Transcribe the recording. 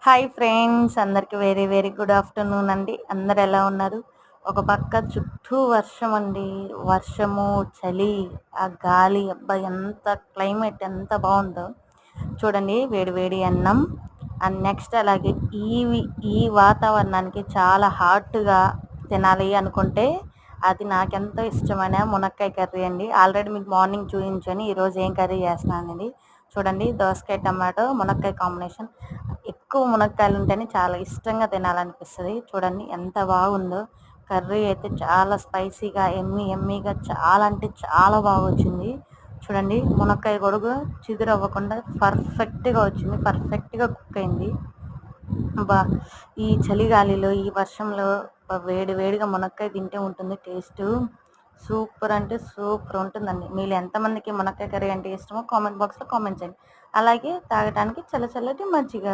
Hi friends, అందరికి very very good afternoon అండి. అందరు ఎలా ఉన్నారు? ఒక పక్క చుట్టూ వర్షం అండి. వర్షము, చలి, ఆ గాలి, అబ్బా ఎంత క్లైమేట్ ఎంత బాగుందో చూడండి. వేడి వేడి అన్నం అండ్ నెక్స్ట్ అలాగే ఈ వాతావరణానికి చాలా హాట్గా తినాలి అనుకుంటే అది నాకెంతో ఇష్టమైన మునక్కాయ కర్రీ అండి. ఆల్రెడీ మీకు మార్నింగ్ చూపించాను ఈరోజు ఏం కర్రీ చేస్తున్నానండి. చూడండి, దోసకాయ టమాటో మునక్కాయ కాంబినేషన్. ఎక్కువ మునక్కాయలు ఉంటేనే చాలా ఇష్టంగా తినాలనిపిస్తుంది. చూడండి ఎంత బాగుందో. కర్రీ అయితే చాలా స్పైసీగా ఎమ్మీగా చాలా అంటే చాలా బాగా వచ్చింది. చూడండి, మునక్కాయ గొడుగు చిగురు అవ్వకుండా పర్ఫెక్ట్గా వచ్చింది, పర్ఫెక్ట్గా కుక్ అయింది. బా ఈ చలిగాలిలో ఈ వర్షంలో వేడి వేడిగా మునక్కాయ తింటే ఉంటుంది టేస్ట్. సూపర్ అంటే సూపర్ ఉంటుందండి. మీరు ఎంతమందికి మునక్కాయ కర్రీ అంటే ఇష్టమో కామెంట్ బాక్స్లో కామెంట్ చేయండి. అలాగే తాగడానికి చల్లటి మజ్జిగ.